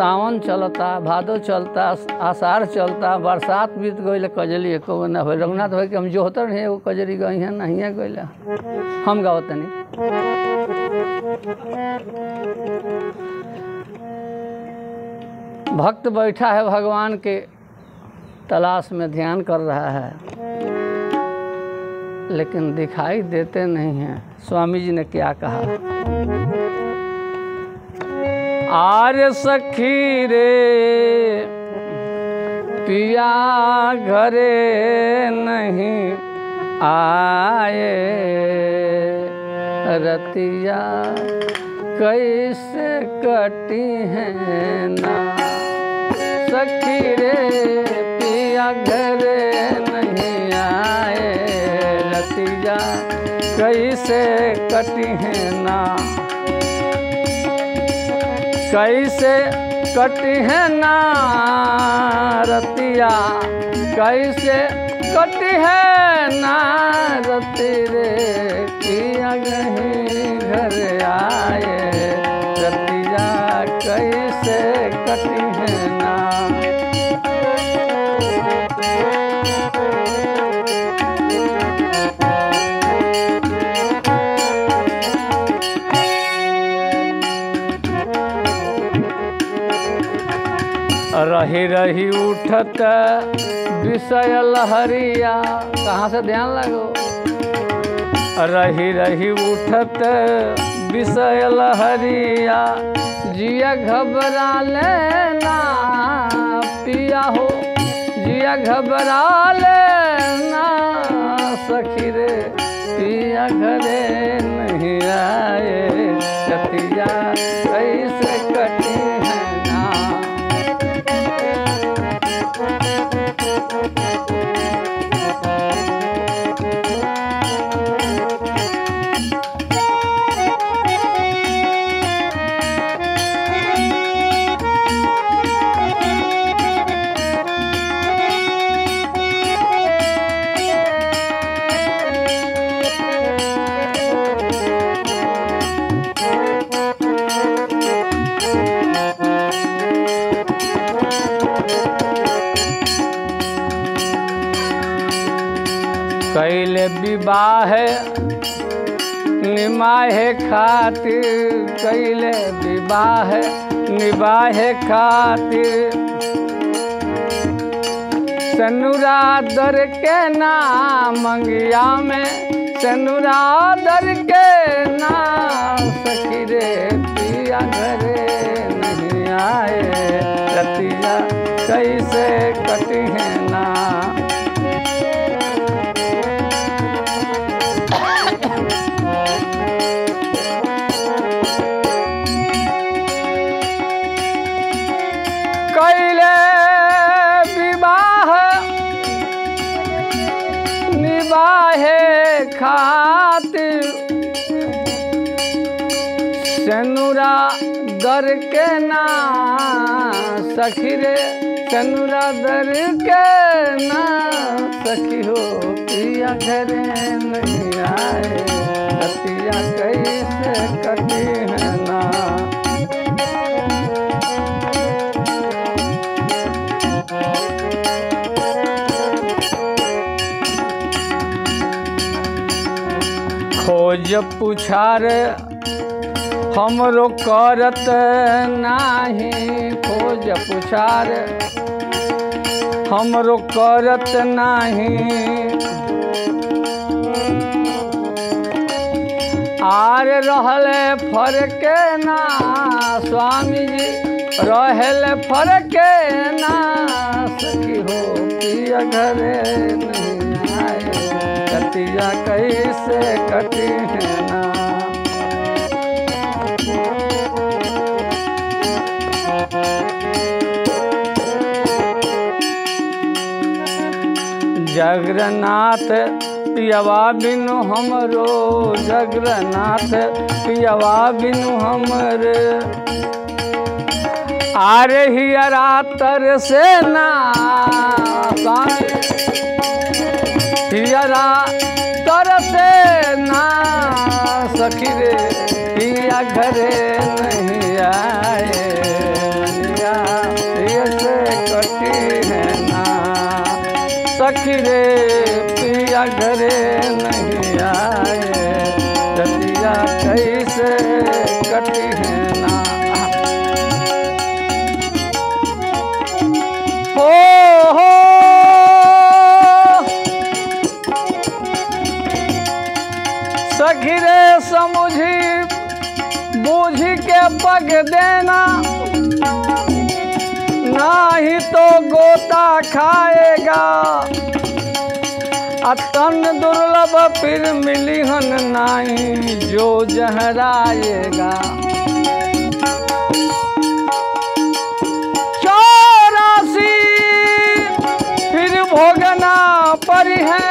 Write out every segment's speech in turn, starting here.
सावन चलता, भादो चलता, आषाढ़ चलता, बरसात बीत गई, कजली एको ना हो। रघुनाथ भाई के हम जोहतर नहीं एगो कजरी गई हैं नहीं है गई, हम गाओ तनी। भक्त बैठा है भगवान के तलाश में, ध्यान कर रहा है, लेकिन दिखाई देते नहीं हैं। स्वामी जी ने क्या कहा? आर्य सखी रे पिया घरे नहीं आए, रतिया कैसे कटी है ना। सखी रे पिया घरे नहीं आए, रतिया कैसे कटी है ना। कैसे कटी है ना रतिया, कैसे कटी है ना रति रे पिया कहीं घर आए, रतिया कैसे कटी है ना। रही रही उठत विषय लहरिया, कहाँ से ध्यान लगो। रही रही उठत विषय लहरिया, जिया घबरा लेना पिया हो, जिया घबरा लेना सखी रे पिया घरे नहीं आए, रतिया कैसे कटी है ना। कैले विवाह निमाहे खातिर, कैले विवाह निभाहे खातिर, सनुरा दर के नाम मंगिया में, सनुरा दर के नाम सखी रे पिया घरे नहीं आए, रतिया कैसे कटी है ना। कैले विवाह निभाहे खातिर, सनुरा दर के ना सखी रे, सनुरा दर के ना सखी हो पिया घरे नहीं आए, रतिया कैसे कटी है ना। खोज पुछार हमरो करत नाही, खोज पुछार हमरो करत नाही, आर रहले फरके ना स्वामी जी, रहले फरके ना सखी हो पिया घरे नहीं आए, रतिया कैसे कटी है ना। जगन्नाथ पियवा बिनु हमरो, जगन्नाथ पियवा बिनु हमरे, आरे हियरा तर से ना हियरा तर से ना सखी रे पिया घरे नहीं आए, सखी रे पिया घरे नहीं आए, रतिया कैसे कटी है ना। हो सखी रे समझी बूझी के पग देना, नाही तो गोता खाएगा। अतन दुर्लभ फिर मिलिहन नहीं, जो जहराएगा। 84 फिर भोगना परी है,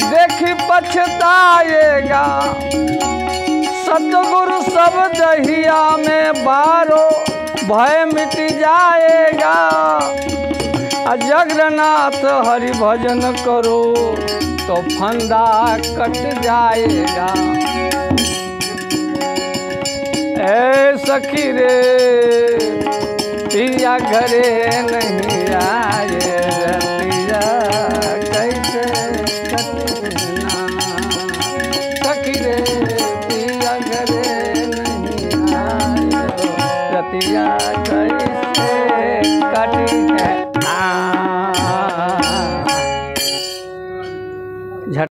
देखी पछताएगा। सतगुरु सब दहिया में बारो, भय मिट जाएगा। जगन्नाथ हरि भजन करो, तो फंदा कट जाएगा। ए सखी रे पिया घरे नहीं आए,